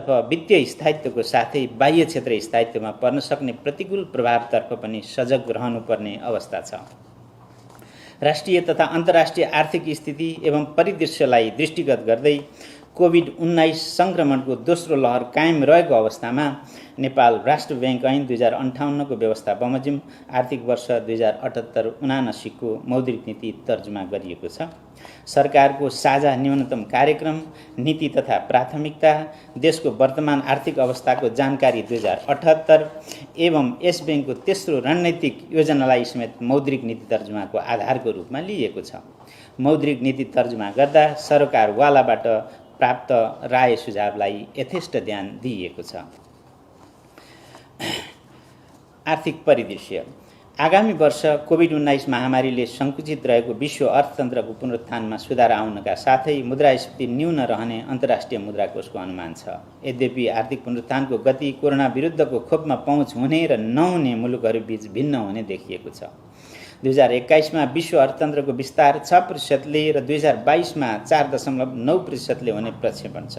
तर्फ वित्तीय स्थायित्वको साथै बाह्य क्षेत्र स्थायित्वमा पर्न सक्ने प्रतिकूल प्रभावतर्फ पनि सजग रहनुपर्ने अवस्था छ। राष्ट्रिय तथा अन्तर्राष्ट्रिय आर्थिक स्थिति एवं परिदृश्यलाई दृष्टिगत गर्दै कोभिड-19 संक्रमणको दोस्रो लहर कायम रहेको अवस्थामा नेपाल राष्ट्र ब्याङ्क ऐन 2058 को व्यवस्था बमोजिम आर्थिक वर्ष 2078-79 को मौद्रिक नीति तर्जुमा गरिएको छ। सरकारको साझा न्यूनतम कार्यक्रम, नीति तथा प्राथमिकता, देशको वर्तमान आर्थिक अवस्थाको जानकारी 2078 एवं यस ब्याङ्कको तेस्रो रणनीतिक योजनालाई समेत मौद्रिक नीति तर्जुमाको आधारको रूपमा लिएको छ। मौद्रिक नीति तर्जुमा गर्दा सरकारवालाबाट प्राप्त राय सुझावलाई यथेष्ट ध्यान दिइएको छ। आर्थिक परिदृश्य आगामी वर्ष कोभिड-19 महामारीले सङ्कुचित रहेको विश्व अर्थतन्त्रको पुनरुत्थानमा सुधार आउनका साथै मुद्रास्फीति न्यून रहने अन्तर्राष्ट्रिय मुद्रा कोषको अनुमान छ। यद्यपि आर्थिक पुनरुत्थानको गति कोरोना विरुद्धको खोपमा पहुँच हुने र नहुने मुलुकहरूबीच भिन्न हुने देखिएको छ। 2021 मा विश्व अर्थतन्त्रको विस्तार 6% र 2022 मा 4.9% हुने प्रक्षेपण छ।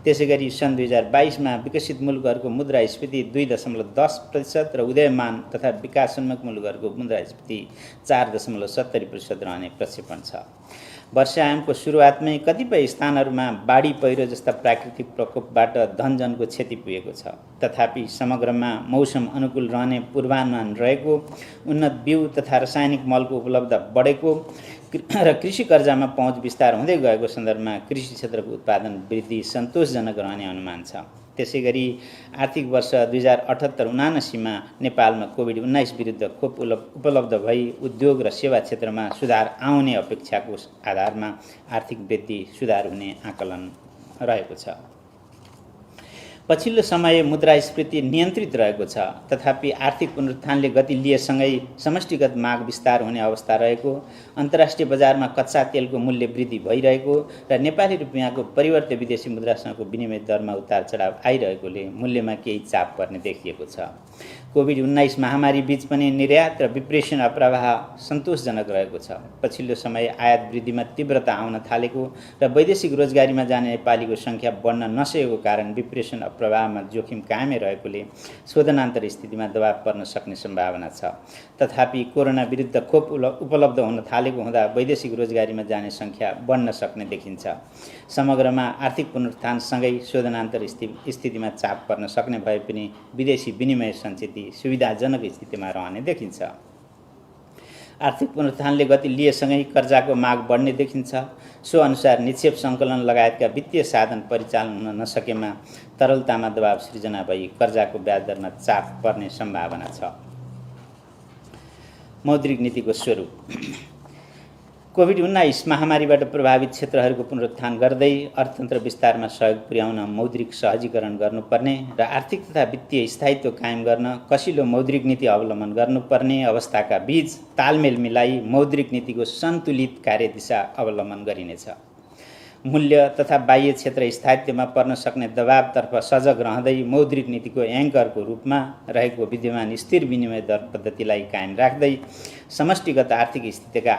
त्यसैगरी सन् 2022 मा विकसित मुलुकहरूको मुद्रास्फीति 2.10% र उदयमान तथा विकासोन्मुख मुलुकहरूको मुद्रास्फीति 4.70% रहने प्रक्षेपण छ। वर्षायामको सुरुवातमै कतिपय स्थानहरूमा बाढी पहिरो जस्ता प्राकृतिक प्रकोपबाट धनजनको क्षति पुगेको छ। तथापि समग्रमा मौसम अनुकूल रहने पूर्वानुमान रहेको, उन्नत बिउ तथा रासायनिक मलको उपलब्ध बढेको र कृषि कर्जामा पहुँच विस्तार हुँदै गएको सन्दर्भमा कृषि क्षेत्रको उत्पादन वृद्धि सन्तोषजनक रहने अनुमान छ। त्यसैगरी आर्थिक वर्ष 2078-79 मा नेपालमा कोभिड-19 विरुद्ध खोप उपलब्ध भई उद्योग र सेवा क्षेत्रमा सुधार आउने अपेक्षाको आधारमा आर्थिक वृद्धि सुधार हुने आकलन रहेको छ। पछिल्लो समय मुद्रास्फीति नियन्त्रित रहेको छ। तथापि आर्थिक पुनरुत्थानले गति लिएसँगै समष्टिगत माग विस्तार हुने अवस्था रहेको, अन्तर्राष्ट्रिय बजारमा कच्चा तेलको मूल्य वृद्धि भइरहेको र नेपाली रुपियाँको परिवर्त्य विदेशी मुद्रासँगको विनिमय दरमा उतार चढाव आइरहेकोले मूल्यमा केही चाप पर्ने देखिएको छ। कोभिड-19 महामारी बीच पनि निर्यात र विप्रेषण प्रवाह सन्तोषजनक रहेको छ। पछिल्लो समय आयात वृद्धिमा तीव्रता आउन थालेको र वैदेशिक रोजगारीमा जाने नेपालीको सङ्ख्या बढ्न नसकेको कारण विप्रेषण प्रवाहमा जोखिम कायमै रहेकोले शोधनान्तर स्थितिमा दबाव पर्न सक्ने सम्भावना छ। तथापि कोरोना विरुद्ध खोप उपलब्ध हुन थालेको हुँदा वैदेशिक रोजगारीमा जाने सङ्ख्या बढ्न सक्ने देखिन्छ। समग्रमा आर्थिक पुनरुत्थानसँगै शोधनान्तर स्थितिमा चाप पर्न सक्ने भए पनि विदेशी विनिमय सञ्चित सुविधाजनक स्थितिमा रहने देखिन्छ। आर्थिक पुनरुत्थानले गति लिएसँगै कर्जाको माग बढ्ने देखिन्छ। सो अनुसार निक्षेप सङ्कलन लगायतका वित्तीय साधन परिचालन हुन नसकेमा तरलतामा दबाव सृजना भई कर्जाको ब्याज दरमा चाप पर्ने सम्भावना छ। मौद्रिक नीतिको स्वरूप कोभिड-19 महामारीबाट प्रभावित क्षेत्रहरूको पुनरुत्थान गर्दै अर्थतन्त्र विस्तारमा सहयोग पुर्याउन मौद्रिक सहजीकरण गर्नुपर्ने र आर्थिक तथा वित्तीय स्थायित्व कायम गर्न कसिलो मौद्रिक नीति अवलम्बन गर्नुपर्ने अवस्थाका बीच तालमेल मिलाई मौद्रिक नीतिको सन्तुलित कार्यदिशा अवलम्बन गरिनेछ। मूल्य तथा बाह्य क्षेत्र स्थायित्वमा पर्न सक्ने दबावतर्फ सजग रहँदै मौद्रिक नीतिको एङ्करको रूपमा रहेको विद्यमान स्थिर विनिमय दर पद्धतिलाई कायम राख्दै समष्टिगत आर्थिक स्थितिका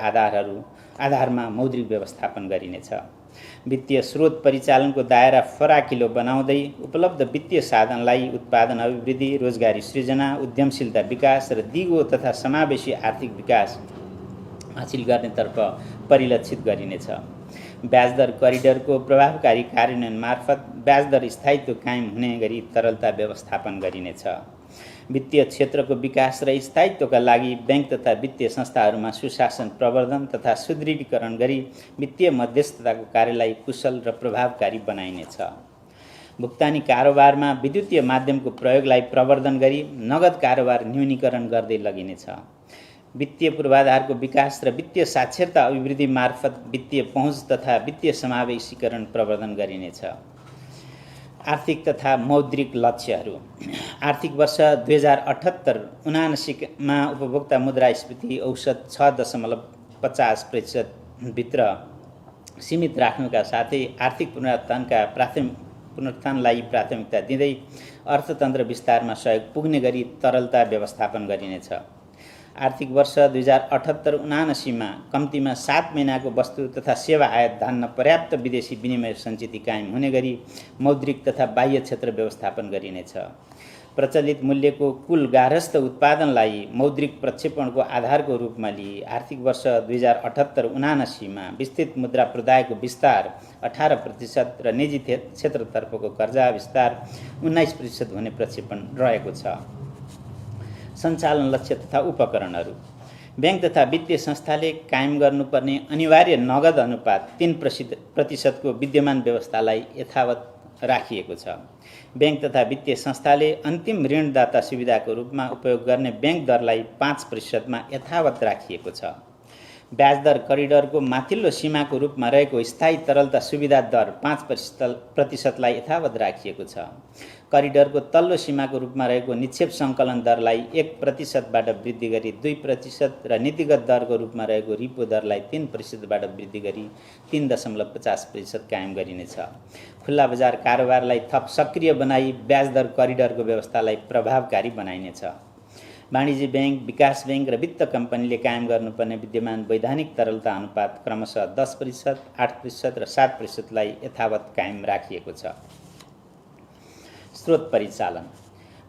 आधारमा मौद्रिक व्यवस्थापन गरिनेछ। वित्तीय स्रोत परिचालनको दायरा फराकिलो बनाउँदै उपलब्ध वित्तीय साधनलाई उत्पादन अभिवृद्धि, रोजगारी सृजना, उद्यमशीलता विकास र दिगो तथा समावेशी आर्थिक विकास हासिल गर्नेतर्फ परिलक्षित गरिनेछ। ब्याजदर करिडरको प्रभावकारी कार्यान्वयन मार्फत ब्याजदर स्थायित्व कायम हुने गरी तरलता व्यवस्थापन गरिनेछ। वित्तीय क्षेत्रको विकास र स्थायित्वका लागि ब्याङ्क तथा वित्तीय संस्थाहरूमा सुशासन प्रवर्धन तथा सुदृढीकरण गरी वित्तीय मध्यस्थताको कार्यलाई कुशल र प्रभावकारी बनाइनेछ। भुक्तानी कारोबारमा विद्युतीय माध्यमको प्रयोगलाई प्रवर्धन गरी नगद कारोबार न्यूनीकरण गर्दै लगिनेछ। वित्तीय पूर्वाधारको विकास र वित्तीय साक्षरता अभिवृद्धि मार्फत वित्तीय पहुँच तथा वित्तीय समावेशीकरण प्रवर्धन गरिनेछ। आर्थिक तथा मौद्रिक लक्ष्यहरू आर्थिक वर्ष 2078-79 मा उपभोक्ता मुद्रास्फीति औसत 6.50% भित्र सीमित राख्नुका साथै आर्थिक पुनरुत्थानलाई प्राथमिकता दिँदै अर्थतन्त्र विस्तारमा सहयोग पुग्ने गरी तरलता व्यवस्थापन गरिनेछ। आर्थिक वर्ष 2078-79 कम्तीमा 7 महिनाको वस्तु तथा सेवा आयात धान्न पर्याप्त विदेशी विनिमय सञ्चित कायम हुने गरी मौद्रिक तथा बाह्य क्षेत्र व्यवस्थापन गरिनेछ। प्रचलित मूल्यको कुल गार्हस्थ उत्पादनलाई मौद्रिक प्रक्षेपणको आधारको रूपमा लिई आर्थिक वर्ष 2078-79 विस्तृत मुद्रा प्रदायको विस्तार 18% र निजी क्षेत्रतर्फको कर्जा विस्तार 19% हुने प्रक्षेपण रहेको छ। सञ्चालन लक्ष्य तथा उपकरणहरू। ब्याङ्क तथा वित्तीय संस्थाले कायम गर्नुपर्ने अनिवार्य नगद अनुपात 3% विद्यमान व्यवस्थालाई यथावत राखिएको छ। ब्याङ्क तथा वित्तीय संस्थाले अन्तिम ऋणदाता सुविधाको रूपमा उपयोग गर्ने ब्याङ्क दरलाई 5% यथावत राखिएको छ। ब्याज दर करिडरको माथिल्लो सीमाको रूपमा रहेको स्थायी तरलता सुविधा दर 5%लाई यथावत राखिएको छ। करिडरको तल्लो सीमाको रूपमा रहेको निक्षेप सङ्कलन दरलाई 1%बाट वृद्धि गरी 2% र नीतिगत दरको रूपमा रहेको रिपो दरलाई 3%बाट वृद्धि गरी 3.50% कायम गरिनेछ। खुल्ला बजार कारोबारलाई थप सक्रिय बनाई ब्याज दर करिडरको व्यवस्थालाई प्रभावकारी बनाइनेछ। वाणिज्य ब्याङ्क, विकास ब्याङ्क र वित्त कम्पनीले कायम गर्नुपर्ने विद्यमान वैधानिक तरलता अनुपात क्रमशः 10%, 8% र 7%लाई यथावत कायम राखिएको छ। स्रोत परिचालन।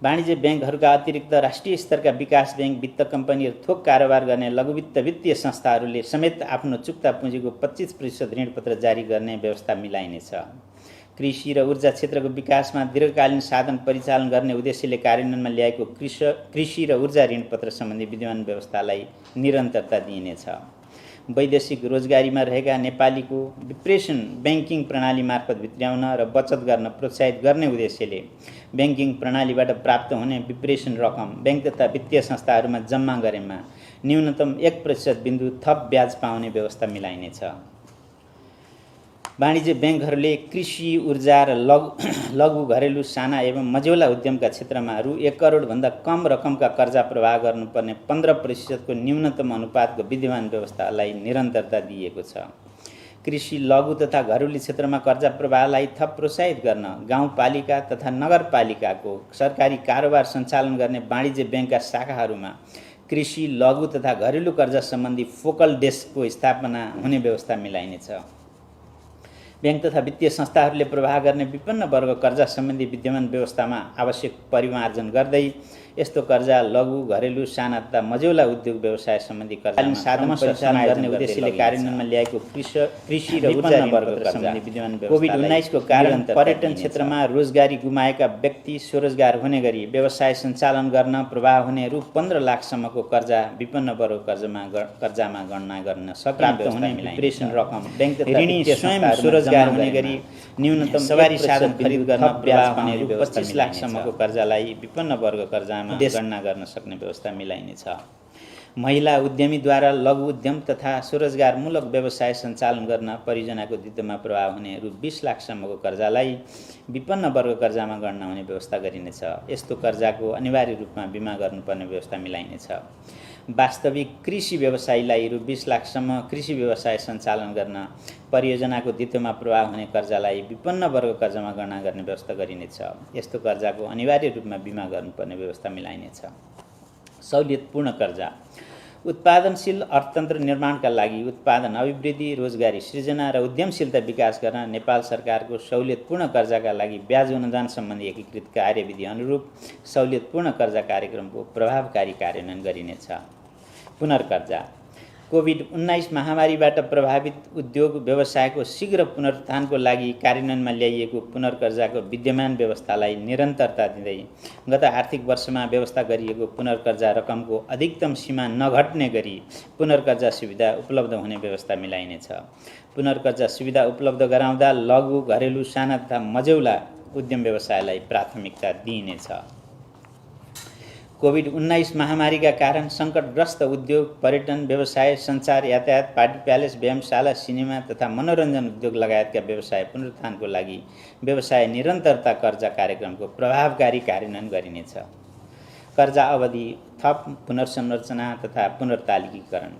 वाणिज्य ब्याङ्कहरूका अतिरिक्त राष्ट्रिय स्तरका विकास ब्याङ्क, वित्त कम्पनी र थोक कारोबार गर्ने लघुवित्त वित्तीय संस्थाहरूले समेत आफ्नो चुक्ता पुँजीको 25% ऋणपत्र जारी गर्ने व्यवस्था मिलाइनेछ। कृषि र ऊर्जा क्षेत्रको विकासमा दीर्घकालीन साधन परिचालन गर्ने उद्देश्यले कार्यान्वयनमा ल्याएको कृषि र ऊर्जा ऋणपत्र सम्बन्धी विद्यमान व्यवस्थालाई निरन्तरता दिइनेछ। वैदेशिक रोजगारीमा रहेका नेपालीको डिप्रेसन ब्याङ्किङ प्रणाली मार्फत भित्र्याउन र बचत गर्न प्रोत्साहित गर्ने उद्देश्यले ब्याङ्किङ प्रणालीबाट प्राप्त हुने विप्रेसन रकम ब्याङ्क तथा वित्तीय संस्थाहरूमा जम्मा गरेमा न्यूनतम 1% बिन्दु थप ब्याज पाउने व्यवस्था मिलाइनेछ। वाणिज्य ब्याङ्कहरूले कृषि, ऊर्जा र लघु घरेलु साना एवं मझौला उद्यमका क्षेत्रमा रु 1 करोडभन्दा कम रकमका कर्जा प्रवाह गर्नुपर्ने 15% न्यूनतम अनुपातको विद्यमान व्यवस्थालाई निरन्तरता दिएको छ। कृषि, लघु तथा घरेलु क्षेत्रमा कर्जा प्रवाहलाई थप प्रोत्साहित गर्न गाउँपालिका तथा नगरपालिकाको सरकारी कारोबार सञ्चालन गर्ने वाणिज्य ब्याङ्कका शाखाहरूमा कृषि, लघु तथा घरेलु कर्जा सम्बन्धी फोकल डेस्कको स्थापना हुने व्यवस्था मिलाइनेछ। ब्याङ्क तथा वित्तीय संस्थाहरूले प्रवाह गर्ने विपन्न वर्ग कर्जा सम्बन्धी विद्यमान व्यवस्थामा आवश्यक परिमार्जन गर्दै यस्तो कर्जा लघु, घरेलु, साना तथा मझौला उद्योग व्यवसाय सम्बन्धी कर्जा साधन परिचालन गर्ने उद्देश्यले कार्यान्वयनमा ल्याएको कृषि र ऊर्जा वर्ग सम्बन्धी विद्यमान व्यवस्था कोभिड-19 को कारण पर्यटन क्षेत्रमा रोजगारी गुमाएका व्यक्ति स्वरोजगार हुने गरी व्यवसाय सञ्चालन गर्न प्रवाह हुने रु 15 लाखसम्मको कर्जा विपन्न वर्ग कर्जामा गणना गर्न सक्ने हुने डिप्रेसन रकम ब्याङ्क तथा ऋणी स्वयं स्वरोजगार हुने गरी न्यूनतम सवारी साधन खरिद गर्न प्रवाह हुने रु 25 लाखसम्मको कर्जालाई विपन्न वर्ग कर्जा गणना गर्न सक्ने व्यवस्था मिलाइनेछ। महिला उद्यमीद्वारा लघु उद्यम तथा स्वरोजगारमूलक व्यवसाय सञ्चालन गर्न परियोजनाको दित्तमा प्रवाह हुने रु 20 लाखसम्मको कर्जालाई विपन्न वर्ग कर्जामा गणना हुने व्यवस्था गरिनेछ। यस्तो कर्जाको अनिवार्य रूपमा बिमा गर्नुपर्ने व्यवस्था मिलाइनेछ। वास्तविक कृषि व्यवसायीलाई रु 20 लाखसम्म कृषि व्यवसाय सञ्चालन गर्न परियोजनाको दित्तमा प्रवाह हुने कर्जालाई विपन्न वर्ग कर्जामा गणना गर्ने व्यवस्था गरिनेछ। यस्तो कर्जाको अनिवार्य रूपमा बिमा गर्नुपर्ने व्यवस्था मिलाइनेछ। सहुलियतपूर्ण कर्जा। उत्पादनशील अर्थतन्त्र निर्माणका लागि उत्पादन अभिवृद्धि, रोजगारी सृजना र उद्यमशीलता विकास गर्न नेपाल सरकारको सहुलियतपूर्ण कर्जाका लागि ब्याज अनुदान सम्बन्धी एकीकृत कार्यविधि अनुरूप सहुलियतपूर्ण कर्जा कार्यक्रमको प्रभावकारी कार्यान्वयन गरिनेछ। पुनर्कर्जा। कोभिड-19 महामारीबाट प्रभावित उद्योग व्यवसायको शीघ्र पुनरुत्थानको लागि कार्यान्वयनमा ल्याइएको पुनर्कर्जाको विद्यमान व्यवस्थालाई निरन्तरता दिँदै गत आर्थिक वर्षमा व्यवस्था गरिएको पुनर्कर्जा रकमको अधिकतम सीमा नघट्ने गरी पुनर्कर्जा सुविधा उपलब्ध हुने व्यवस्था मिलाइनेछ। पुनर्कर्जा सुविधा उपलब्ध गराउँदा लघु, घरेलु, साना तथा मझौला उद्यम व्यवसायलाई प्राथमिकता दिइनेछ। कोभिड-19 महामारीका कारण सङ्कटग्रस्त उद्योग, पर्यटन व्यवसाय, सञ्चार, यातायात, पार्टी प्यालेस, व्यायामशाला, सिनेमा तथा मनोरञ्जन उद्योग लगायतका व्यवसाय पुनरुत्थानको लागि व्यवसाय निरन्तरता कर्जा कार्यक्रमको प्रभावकारी कार्यान्वयन गरिनेछ। कर्जा अवधि थप पुनर्संरचना तथा पुनर्तालिकीकरण।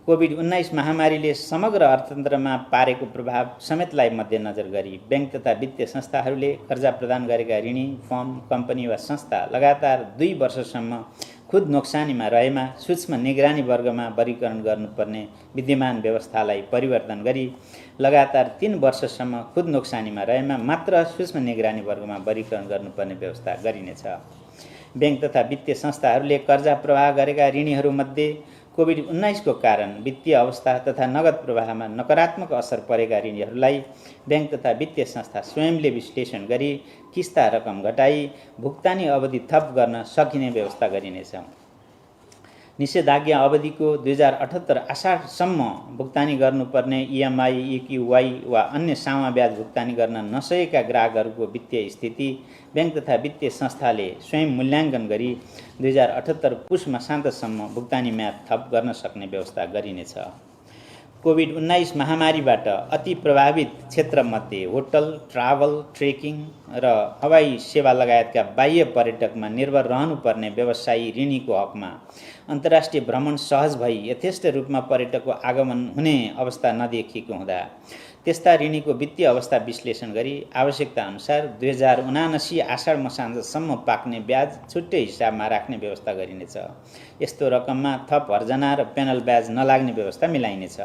कोभिड-19 महामारीले समग्र अर्थतन्त्रमा पारेको प्रभाव समेतलाई मध्यनजर गरी ब्याङ्क तथा वित्तीय संस्थाहरूले कर्जा प्रदान गरेका ऋणी, फर्म, कम्पनी वा संस्था लगातार 2 वर्षसम्म खुद नोक्सानीमा रहेमा सूक्ष्म निगरानी वर्गमा वर्गीकरण गर्नुपर्ने विद्यमान व्यवस्थालाई परिवर्तन गरी लगातार 3 वर्षसम्म खुद नोक्सानीमा रहेमा मात्र सूक्ष्म निगरानी वर्गमा वर्गीकरण गर्नुपर्ने व्यवस्था गरिनेछ। बैंक तथा वित्तीय संस्थाहरूले कर्जा प्रवाह गरेका ऋणीहरूमध्ये कोभिड-19 को कारण वित्तीय अवस्था तथा नगद प्रवाहमा नकारात्मक असर परेका ऋणीहरूलाई बैंक तथा वित्तीय संस्था स्वयंले विश्लेषण गरी किस्ता रकम घटाई भुक्तानी अवधि थप गर्न सकिने व्यवस्था गरिनेछ। निषेधाज्ञा अवधिको 2078 आषाढसम्म भुक्तानी गर्नुपर्ने इएमआई, इक्युवाई वा अन्य सामा ब्याज भुक्तानी गर्न नसकेका ग्राहकहरूको वित्तीय स्थिति बैंक तथा वित्तीय संस्थाले स्वयं मूल्याङ्कन गरी 2078 पुष मसान्तसम्म भुक्तानी म्याद थप गर्न सक्ने व्यवस्था गरिनेछ। कोभिड-19 महामारीबाट अति प्रभावित क्षेत्रमध्ये होटल, ट्राभल, ट्रेकिङ र हवाई सेवा लगायतका बाह्य पर्यटकमा निर्भर रहनुपर्ने व्यवसायी ऋणीको हकमा अन्तर्राष्ट्रिय भ्रमण सहज भई यथेष्ट रूपमा पर्यटकको आगमन हुने अवस्था नदेखिएको हुँदा त्यस्ता ऋणीको वित्तीय अवस्था विश्लेषण गरी आवश्यकता अनुसार 2079 आषाढ मसान्तसम्म पाक्ने ब्याज छुट्टै हिसाबमा राख्ने व्यवस्था गरिनेछ। यस्तो रकममा थप हर्जना र पेनल ब्याज नलाग्ने व्यवस्था मिलाइनेछ।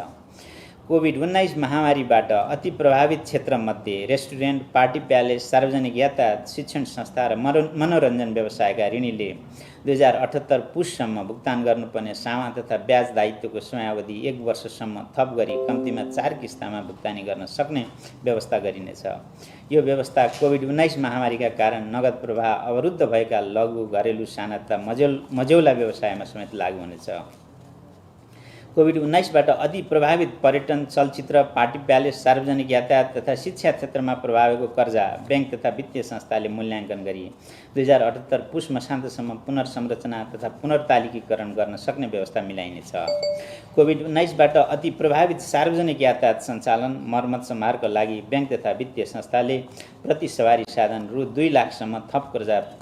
कोभिड-19 महामारीबाट अति प्रभावित क्षेत्रमध्ये रेस्टुरेन्ट, पार्टी प्यालेस, सार्वजनिक यातायात, शिक्षण संस्था र मनोरञ्जन व्यवसायका ऋणीले 2078 पुससम्म भुक्तान गर्नुपर्ने सामा तथा ब्याज दायित्वको समयावधि 1 वर्षसम्म थप गरी कम्तीमा 4 किस्तामा भुक्तानी गर्न सक्ने व्यवस्था गरिनेछ। यो व्यवस्था कोभिड-19 महामारीका कारण नगद प्रवाह अवरुद्ध भएका लघु, घरेलु, साना तथा मझौला व्यवसायमा समेत लागू हुनेछ। कोभिड-19बाट अति प्रभावित पर्यटन, चलचित्र, पार्टी प्यालेस, सार्वजनिक यातायात तथा शिक्षा क्षेत्रमा प्रभावको कर्जा बैंक तथा वित्तीय संस्थाले मूल्याङ्कन गरी 2078 पुष मसान्तसम्म पुनर्संरचना तथा पुनर्तालिकीकरण गर्न सक्ने व्यवस्था मिलाइनेछ। कोभिड-19बाट अति प्रभावित सार्वजनिक यातायात सञ्चालन, मर्मत सम्हारका लागि बैंक तथा वित्तीय संस्थाले प्रति सवारी साधन रु 2 लाखसम्म थप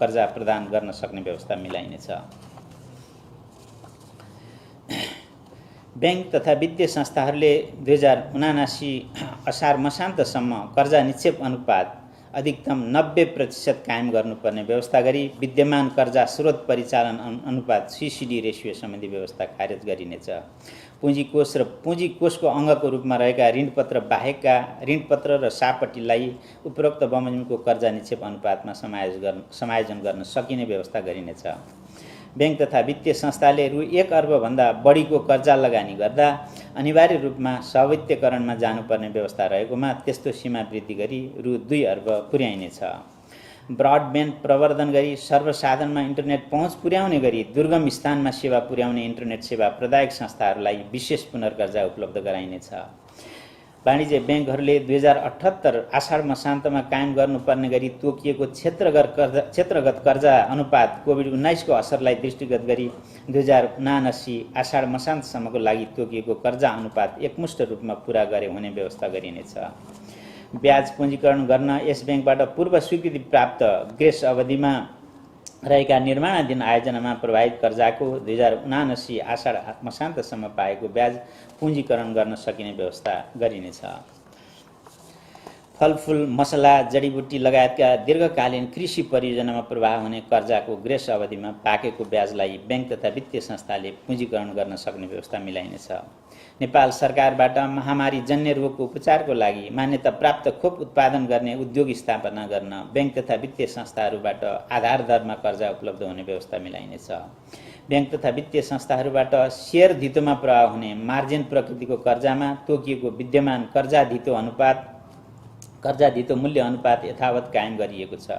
कर्जा प्रदान गर्न सक्ने व्यवस्था मिलाइनेछ। बैंक तथा वित्तीय संस्थाहरूले 2079 असार मसान्तसम्म कर्जा निक्षेप अनुपात अधिकतम 90% कायम गर्नुपर्ने व्यवस्था गरी विद्यमान कर्जा स्रोत परिचालन अनुपात CCD रेसियो सम्बन्धी व्यवस्था खारेज गरिनेछ। पुँजीकोष र पुँजीकोषको अङ्गको रूपमा रहेका ऋणपत्र बाहेकका ऋणपत्र र सापट्टीलाई उपरोक्त बमोजिमको कर्जा निक्षेप अनुपातमा समायोजन गर्न सकिने व्यवस्था गरिनेछ। बैंक तथा वित्तीय संस्थाले रु 1 अर्बभन्दा बढीको कर्जा लगानी गर्दा अनिवार्य रूपमा स्वामित्वकरणमा जानुपर्ने व्यवस्था रहेकोमा त्यस्तो सीमा वृद्धि गरी रु 2 अर्ब पुर्याइनेछ। ब्रडब्यान्ड प्रवर्धन गरी सर्वसाधारणमा इन्टरनेट पहुँच पुर्याउने गरी दुर्गम स्थानमा सेवा पुर्याउने इन्टरनेट सेवा प्रदायक संस्थाहरूलाई विशेष पुनर्कर्जा उपलब्ध गराइनेछ। वाणिज्य बैंकहरूले 2078 आषाढ मसान्तमा कायम गर्नुपर्ने गरी तोकिएको क्षेत्रगत कर्जा अनुपात कोभिड-19 को असरलाई दृष्टिगत गरी 2079 आषाढ मसान्तसम्मको लागि तोकिएको कर्जा अनुपात एकमुष्ट रूपमा पूरा गरे हुने व्यवस्था गरिनेछ। ब्याज पुँजीकरण गर्न यस बैंकबाट पूर्व स्वीकृति प्राप्त ग्रेस अवधिमा रहेका निर्माणाधीन आयोजनामा प्रभावित कर्जाको 2079 आषाढ मसान्तसम्म पाएको ब्याज पुँजीकरण गर्न सकिने व्यवस्था गरिनेछ। फलफुल, मसला, जडीबुटी लगायतका दीर्घकालीन कृषि परियोजनामा प्रवाह हुने कर्जाको ग्रेस अवधिमा पाकेको ब्याजलाई बैंक तथा वित्तीय संस्थाले पुँजीकरण गर्न सक्ने व्यवस्था मिलाइनेछ। नेपाल सरकारबाट महामारी जन्य रोगको उपचारको लागि मान्यता प्राप्त खोप उत्पादन गर्ने उद्योग स्थापना गर्न बैंक तथा वित्तीय संस्थाहरूबाट आधार दरमा कर्जा उपलब्ध हुने व्यवस्था मिलाइनेछ। बैंक तथा वित्तीय संस्थाहरूबाट शेयर धितोमा प्रवाह हुने मार्जिन प्रकृतिको कर्जामा तोकिएको विद्यमान कर्जा धितो मूल्य अनुपात यथावत कायम गरिएको छ।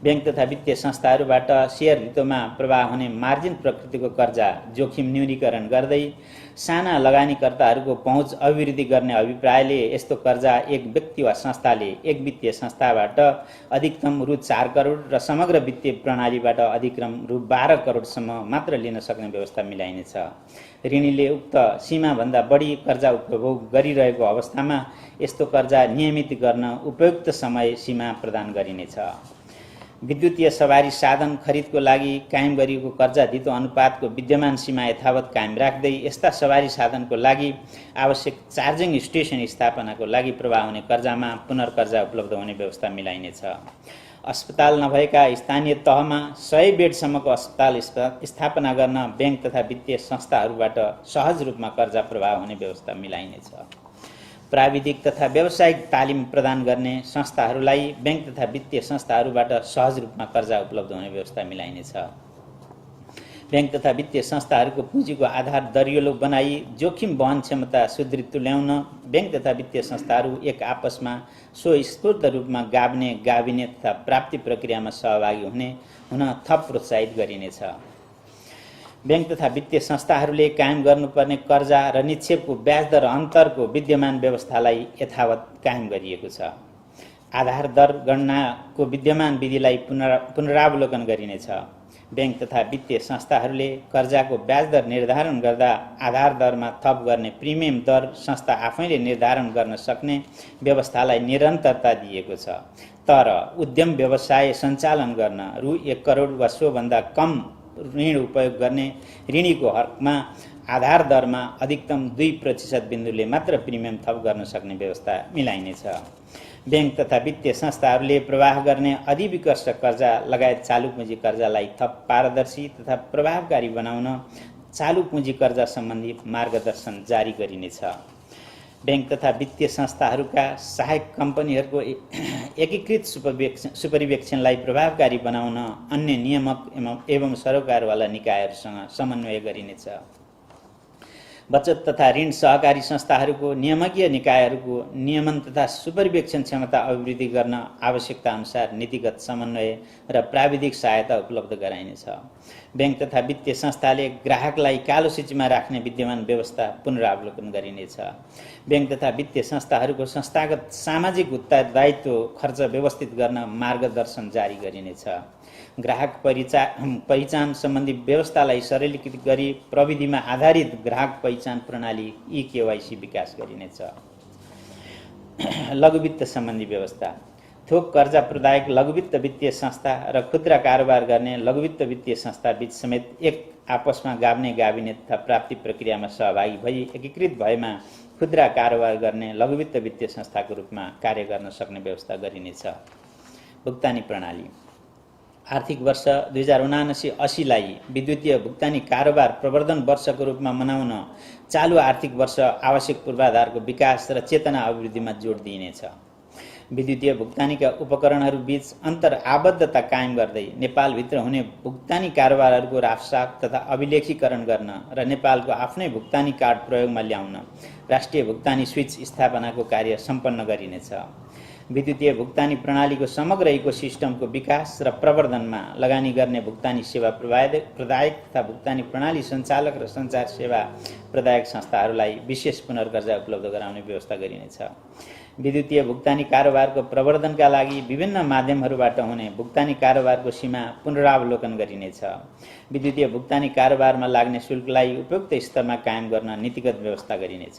बैंक तथा वित्तीय संस्थाहरूबाट शेयर धितोमा प्रवाह हुने मार्जिन प्रकृतिको कर्जा जोखिम न्यूनीकरण गर्दै साना लगानीकर्ताहरूको पहुँच अभिवृद्धि गर्ने अभिप्रायले यस्तो कर्जा एक व्यक्ति वा संस्थाले एक वित्तीय संस्थाबाट अधिकतम रु 4 करोड र समग्र वित्तीय प्रणालीबाट अधिकतम रु 12 करोडसम्म मात्र लिन सक्ने व्यवस्था मिलाइनेछ। ऋणीले उक्त सीमाभन्दा बढी कर्जा उपभोग गरिरहेको अवस्थामा यस्तो कर्जा नियमित गर्न उपयुक्त समय सीमा प्रदान गरिनेछ। विद्युतीय सवारी साधन खरिदको लागि कायम गरिएको कर्जा धितो अनुपातको विद्यमान सीमा यथावत कायम राख्दै यस्ता सवारी साधनको लागि आवश्यक चार्जिङ स्टेसन स्थापनाको लागि प्रवाह हुने कर्जामा पुनर्कर्जा उपलब्ध हुने व्यवस्था मिलाइनेछ। अस्पताल नभएका स्थानीय तहमा 100 बेडसम्मको अस्पताल स्थापना गर्न बैंक तथा वित्तीय संस्थाहरूबाट सहज रूपमा कर्जा प्रवाह हुने व्यवस्था मिलाइनेछ। प्राविधिक तथा व्यावसायिक तालिम प्रदान गर्ने संस्थाहरूलाई बैंक तथा वित्तीय संस्थाहरूबाट सहज रूपमा कर्जा उपलब्ध हुने व्यवस्था मिलाइनेछ। बैंक तथा वित्तीय संस्थाहरूको पुँजीको आधार दरिलो बनाई जोखिम वहन क्षमता सुदृढ तुल्याउन बैंक तथा वित्तीय संस्थाहरू एक आपसमा स्वस्फूर्त रूपमा गाभिने तथा प्राप्ति प्रक्रियामा सहभागी हुन थप प्रोत्साहित गरिनेछ। बैंक तथा वित्तीय संस्थाहरूले कायम गर्नुपर्ने कर्जा र निक्षेपको ब्याज दर अन्तरको विद्यमान व्यवस्थालाई यथावत कायम गरिएको छ। आधार दर गणनाको विद्यमान विधिलाई पुनरावलोकन गरिनेछ। बैंक तथा वित्तीय संस्थाहरूले कर्जाको ब्याज दर निर्धारण गर्दा आधार दरमा थप गर्ने प्रिमियम दर संस्था आफैले निर्धारण गर्न सक्ने व्यवस्थालाई निरन्तरता दिएको छ। तर उद्यम व्यवसाय सञ्चालन गर्न रु 1 करोड वा सोभन्दा कम ऋण उपयोग गर्ने ऋणीको हकमा आधार दरमा अधिकतम 2% बिन्दुले मात्र प्रिमियम थप गर्न सक्ने व्यवस्था मिलाइनेछ। बैंक तथा वित्तीय संस्थाहरूले प्रवाह गर्ने अधिविकर्ष कर्जा लगायत चालु पुँजी कर्जालाई थप पारदर्शी तथा प्रभावकारी बनाउन चालु पुँजी कर्जा सम्बन्धी मार्गदर्शन जारी गरिनेछ। बैंक तथा वित्तीय संस्थाहरूका सहायक कम्पनीहरूको एकीकृत सुपरिवेक्षणलाई प्रभावकारी बनाउन अन्य नियामक एवं सरोकारवाला निकायहरूसँग समन्वय गरिनेछ। बचत तथा ऋण सहकारी संस्थाहरूको नियामकीय निकायहरूको नियमन तथा सुपरिवेक्षण क्षमता अभिवृद्धि गर्न आवश्यकता अनुसार नीतिगत समन्वय र प्राविधिक सहायता उपलब्ध गराइनेछ। बैंक तथा वित्तीय संस्थाले ग्राहकलाई कालो सूचीमा राख्ने विद्यमान व्यवस्था पुनरावलोकन गरिनेछ। बैंक तथा वित्तीय संस्थाहरूको संस्थागत सामाजिक उत्तरदायित्व खर्च व्यवस्थित गर्न मार्गदर्शन जारी गरिनेछ। ग्राहक पहिचान सम्बन्धी व्यवस्थालाई सरलीकृत गरी प्रविधिमा आधारित ग्राहक पहिचान प्रणाली eKYC विकास गरिनेछ। लघुवित्त सम्बन्धी व्यवस्था थोक कर्जा प्रदायक लघुवित्त वित्तीय संस्था र खुद्रा कारोबार गर्ने लघुवित्त वित्तीय संस्था बीच समेत एक आपसमा गाभिने तथा प्राप्ति प्रक्रियामा सहभागी भई एकीकृत भएमा खुद्रा कारोबार गर्ने लघुवित्त वित्तीय संस्थाको रूपमा कार्य गर्न सक्ने व्यवस्था गरिनेछ। भुक्तानी प्रणाली आर्थिक वर्ष 2079-80 लाई विद्युतीय भुक्तानी कारोबार प्रवर्धन वर्षको रूपमा मनाउन चालु आर्थिक वर्ष आवश्यक पूर्वाधारको विकास र चेतना अभिवृद्धिमा जोड दिइनेछ। विद्युतीय भुक्तानीका उपकरणहरू बीच अन्तर आबद्धता कायम गर्दै नेपालभित्र हुने भुक्तानी कारोबारहरूको राफसाफ तथा अभिलेखीकरण गर्न र नेपालको आफ्नै भुक्तानी कार्ड प्रयोगमा ल्याउन राष्ट्रिय भुक्तानी स्विच स्थापनाको कार्य सम्पन्न गरिनेछ। विद्युतीय भुक्तानी प्रणालीको समग्र इकोसिस्टमको विकास र प्रवर्धनमा लगानी गर्ने भुक्तानी सेवा प्रदायक तथा भुक्तानी प्रणाली सञ्चालक र सञ्चार सेवा प्रदायक संस्थाहरूलाई विशेष पुनर्कर्जा उपलब्ध गराउने व्यवस्था गरिनेछ। विद्युतीय भुक्तानी कारोबारको प्रवर्धनका लागि विभिन्न माध्यमहरूबाट हुने भुक्तानी कारोबारको सीमा पुनरावलोकन गरिनेछ। विद्युतीय भुक्तानी कारोबारमा लाग्ने शुल्कलाई उपयुक्त स्तरमा कायम गर्न नीतिगत व्यवस्था गरिनेछ।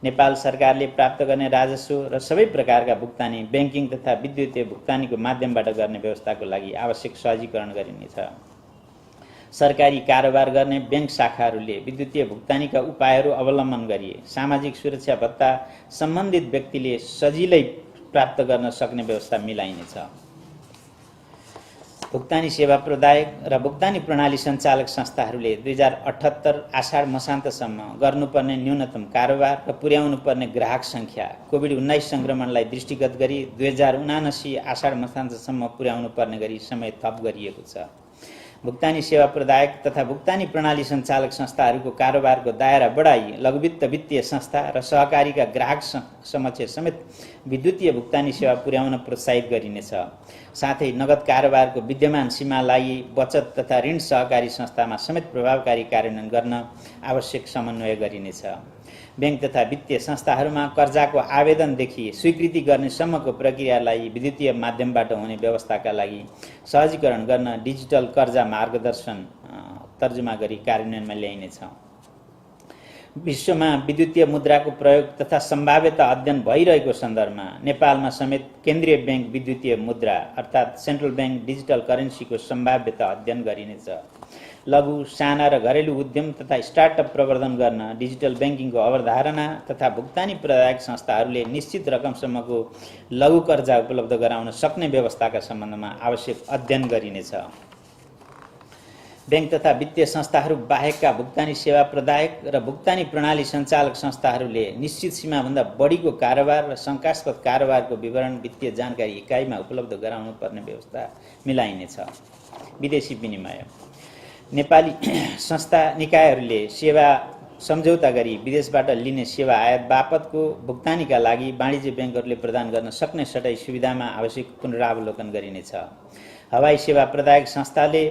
नेपाल सरकारले प्राप्त गर्ने राजस्व र सबै प्रकारका भुक्तानी बैंकिङ तथा विद्युतीय भुक्तानीको माध्यमबाट गर्ने व्यवस्थाको लागि आवश्यक सहजीकरण गरिनेछ। सरकारी कारोबार गर्ने बैंक शाखाहरूले विद्युतीय भुक्तानीका उपायहरू अवलम्बन गरी सामाजिक सुरक्षा भत्ता सम्बन्धित व्यक्तिले सजिलै प्राप्त गर्न सक्ने व्यवस्था मिलाइनेछ। भुक्तानी सेवा प्रदायक र भुक्तानी प्रणाली सञ्चालक संस्थाहरूले 2078 आषाढ मसान्तसम्म गर्नुपर्ने न्यूनतम कारोबार र पुर्याउनुपर्ने ग्राहक सङ्ख्या कोभिड-19 संक्रमणलाई दृष्टिगत गरी 2079 आषाढ मसान्तसम्म पुर्याउनुपर्ने गरी समय थप गरिएको छ। भुक्तानी सेवा प्रदायक तथा भुक्तानी प्रणाली सञ्चालक संस्थाहरूको कारोबारको दायरा बढाई लघुवित्त वित्तीय संस्था र सहकारीका ग्राहक समक्ष समेत विद्युतीय भुक्तानी सेवा पुर्याउन प्रोत्साहित गरिनेछ। साथै नगद कारोबारको विद्यमान सीमालाई बचत तथा ऋण सहकारी संस्थामा समेत प्रभावकारी कार्यान्वयन गर्न आवश्यक समन्वय गरिनेछ। बैंक तथा वित्तीय संस्थाहरूमा कर्जाको आवेदनदेखि स्वीकृति गर्ने सम्मको प्रक्रियालाई विद्युतीय माध्यमबाट हुने व्यवस्थाका लागि सहजीकरण गर्न डिजिटल कर्जा मार्गदर्शन तर्जुमा गरी कार्यान्वयनमा ल्याइनेछ। विश्वमा विद्युतीय मुद्राको प्रयोग तथा सम्भाव्यता अध्ययन भइरहेको सन्दर्भमा नेपालमा समेत केन्द्रीय बैंक विद्युतीय मुद्रा अर्थात् सेन्ट्रल बैंक डिजिटल करेन्सीको सम्भाव्यता अध्ययन गरिनेछ। लघु, साना र घरेलु उद्यम तथा स्टार्टअप प्रवर्धन गर्न डिजिटल ब्याङ्किङको अवधारणा तथा भुक्तानी प्रदायक संस्थाहरूले निश्चित रकमसम्मको लघु कर्जा उपलब्ध गराउन सक्ने व्यवस्थाका सम्बन्धमा आवश्यक अध्ययन गरिनेछ। ब्याङ्क तथा वित्तीय संस्थाहरू बाहेकका भुक्तानी सेवा प्रदायक र भुक्तानी प्रणाली सञ्चालक संस्थाहरूले निश्चित सीमाभन्दा बढीको कारोबार र शङ्कास्पद कारोबारको विवरण वित्तीय जानकारी इकाइमा उपलब्ध गराउनु पर्ने व्यवस्था मिलाइनेछ। विदेशी विनिमय नेपाली संस्था निकायहरूले सेवा सम्झौता गरी विदेशबाट लिने सेवा आयात बापतको भुक्तानीका लागि वाणिज्य ब्याङ्कहरूले प्रदान गर्न सक्ने सटाइ सुविधामा आवश्यक पुनरावलोकन गरिनेछ। हवाई सेवा प्रदायक संस्थाले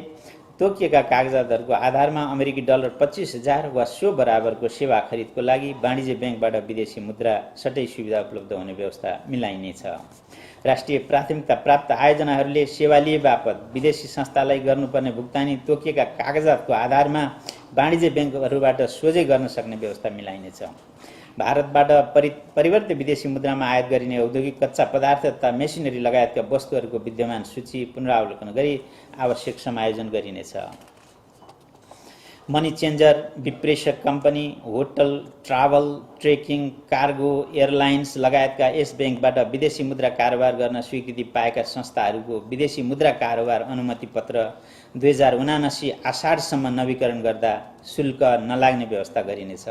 तोकिएका कागजातहरूको आधारमा अमेरिकी डलर 25,000 वा सो बराबरको सेवा खरिदको लागि वाणिज्य ब्याङ्कबाट विदेशी मुद्रा सटै सुविधा उपलब्ध हुने व्यवस्था मिलाइनेछ। राष्ट्रिय प्राथमिकता प्राप्त आयोजनाहरूले सेवा लिए बापत विदेशी संस्थालाई गर्नुपर्ने भुक्तानी तोकिएका कागजातको आधारमा वाणिज्य ब्याङ्कहरूबाट सोझै गर्न सक्ने व्यवस्था मिलाइनेछ। भारतबाट परिवर्तित विदेशी मुद्रामा आयात गरिने औद्योगिक कच्चा पदार्थ तथा मेसिनरी लगायतका वस्तुहरूको विद्यमान सूची पुनरावलोकन गरी आवश्यक समायोजन गरिनेछ। मनी चेन्जर, विप्रेषक company, hotel, travel, trekking, cargo, airlines लगायतका यस ब्याङ्कबाट विदेशी मुद्रा कारोबार गर्न स्वीकृति पाएका संस्थाहरूको विदेशी मुद्रा कारोबार अनुमति पत्र 2079 आषाढसम्म नवीकरण गर्दा शुल्क नलाग्ने व्यवस्था गरिनेछ।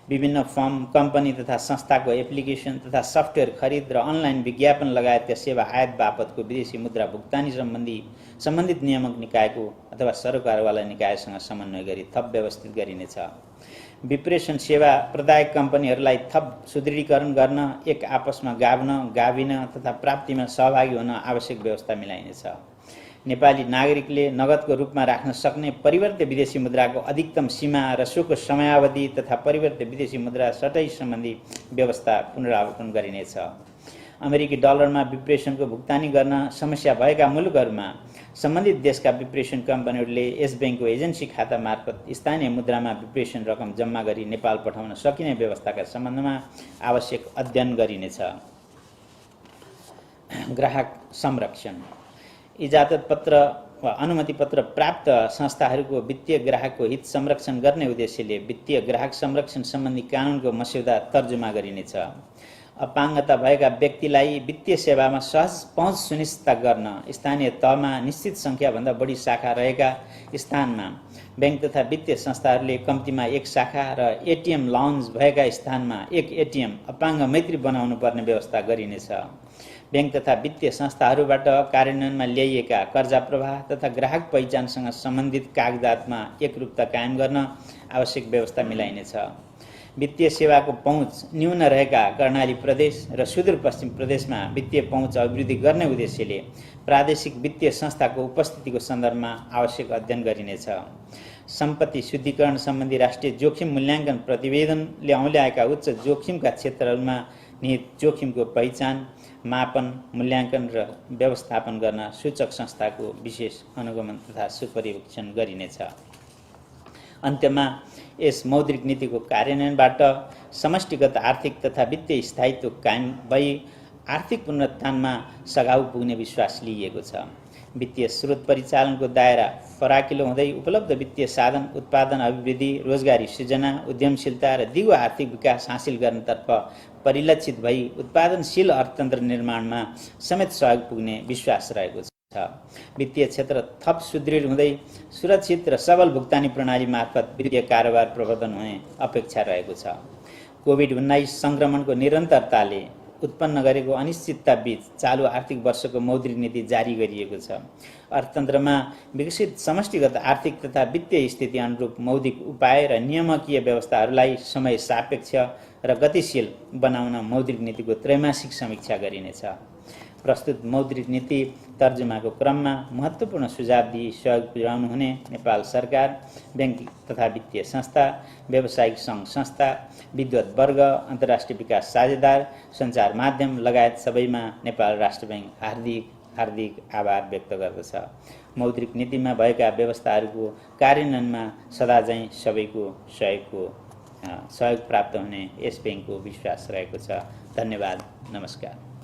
विभिन्न फर्म, कम्पनी तथा संस्थाको एप्लिकेसन तथा सफ्टवेयर खरिद र अनलाइन विज्ञापन लगायतका सेवा आयात बापतको विदेशी मुद्रा भुक्तानी सम्बन्धित नियामक निकायको अथवा सरकारवाला निकायसँग समन्वय गरी थप व्यवस्थित गरिनेछ। विप्रेषण सेवा प्रदायक कम्पनीहरूलाई थप सुदृढीकरण गर्न, एक आपसमा गाभिन तथा प्राप्तिमा सहभागी हुन आवश्यक व्यवस्था मिलाइनेछ। नेपाली नागरिकले नगदको रूपमा राख्न सक्ने परिवर्तित विदेशी मुद्राको अधिकतम सीमा र सोको समयावधि तथा परिवर्तित विदेशी मुद्रा सटै सम्बन्धी व्यवस्था पुनरावलोकन गरिनेछ। अमेरिकी डलरमा विप्रेषणको भुक्तानी गर्न समस्या भएका मुलुकहरूमा सम्बन्धित देशका विप्रेषण कम्पनीहरूले यस ब्याङ्कको एजेन्सी खाता मार्फत स्थानीय मुद्रामा विप्रेषण रकम जम्मा गरी नेपाल पठाउन सकिने व्यवस्थाका सम्बन्धमा आवश्यक अध्ययन गरिनेछ। ग्राहक संरक्षण इजाजत पत्र वा अनुमति पत्र प्राप्त संस्थाहरूको वित्तीय ग्राहकको हित संरक्षण गर्ने उद्देश्यले वित्तीय ग्राहक संरक्षण सम्बन्धी कानुनको मस्यौदा तर्जुमा गरिनेछ। अपाङ्गता भएका व्यक्तिलाई वित्तीय सेवामा सहज पहुँच सुनिश्चित गर्न स्थानीय तहमा निश्चित सङ्ख्याभन्दा बढी शाखा रहेका स्थानमा ब्याङ्क तथा वित्तीय संस्थाहरूले कम्तीमा एक शाखा र एटिएम लाउन्ज भएका स्थानमा एक एटिएम अपाङ्ग मैत्री बनाउनु पर्ने व्यवस्था गरिनेछ। ब्याङ्क तथा वित्तीय संस्थाहरूबाट कार्यान्वयनमा ल्याइएका कर्जा प्रवाह तथा ग्राहक पहिचानसँग सम्बन्धित कागजातमा एकरूपता कायम गर्न आवश्यक व्यवस्था मिलाइनेछ। वित्तीय सेवाको पहुँच न्यून रहेका कर्णाली प्रदेश र सुदूरपश्चिम प्रदेशमा वित्तीय पहुँच अभिवृद्धि गर्ने उद्देश्यले प्रादेशिक वित्तीय संस्थाको उपस्थितिको सन्दर्भमा आवश्यक अध्ययन गरिनेछ। सम्पत्ति शुद्धिकरण सम्बन्धी राष्ट्रिय जोखिम मूल्याङ्कन प्रतिवेदनले औल्याएका उच्च जोखिमका क्षेत्रहरूमा निहित जोखिमको पहिचान, मापन, मूल्याङ्कन र व्यवस्थापन गर्न सूचक संस्थाको विशेष अनुगमन तथा सुपरिवेक्षण गरिनेछ। अन्त्यमा यस मौद्रिक नीतिको कार्यान्वयनबाट समष्टिगत आर्थिक तथा वित्तीय स्थायित्व कायम भई आर्थिक पुनरुत्थानमा सघाउ पुग्ने विश्वास लिइएको छ। वित्तीय स्रोत परिचालनको दायरा फराकिलो हुँदै उपलब्ध वित्तीय साधन उत्पादन अभिवृद्धि, रोजगारी सृजना, उद्यमशीलता र दिगो आर्थिक विकास हासिल गर्नतर्फ परिलक्षित भई उत्पादनशील अर्थतन्त्र निर्माणमा समेत सहयोग पुग्ने विश्वास रहेको छ। वित्तीय क्षेत्र थप सुदृढ हुँदै सुरक्षित र सबल भुक्तानी प्रणाली मार्फत वित्तीय कारोबार प्रवर्धन हुने अपेक्षा रहेको छ। कोभिड-19 संक्रमणको निरन्तरताले उत्पन्न गरेको अनिश्चितता बीच चालु आर्थिक वर्षको मौद्रिक नीति जारी गरिएको छ। अर्थतन्त्रमा विकसित समष्टिगत आर्थिक तथा वित्तीय स्थिति अनुरूप मौद्रिक उपाय र नियामकीय व्यवस्थाहरूलाई समय सापेक्ष र गतिशील बनाउन मौद्रिक नीतिको त्रैमासिक समीक्षा गरिनेछ। प्रस्तुत मौद्रिक नीति तर्जुमाको क्रममा महत्त्वपूर्ण सुझाव दिई सहयोग पुर्याउनु हुने नेपाल सरकार, ब्याङ्क तथा वित्तीय संस्था, व्यावसायिक सङ्घ संस्था, विद्वत वर्ग, अन्तर्राष्ट्रिय विकास साझेदार, सञ्चार माध्यम लगायत सबैमा नेपाल राष्ट्र ब्याङ्क हार्दिक आभार व्यक्त गर्दछ। मौद्रिक नीतिमा भएका व्यवस्थाहरूको कार्यान्वयनमा सदाझैँ सबैको सहयोग प्राप्त हुने यस ब्याङ्कको विश्वास रहेको छ। धन्यवाद। नमस्कार।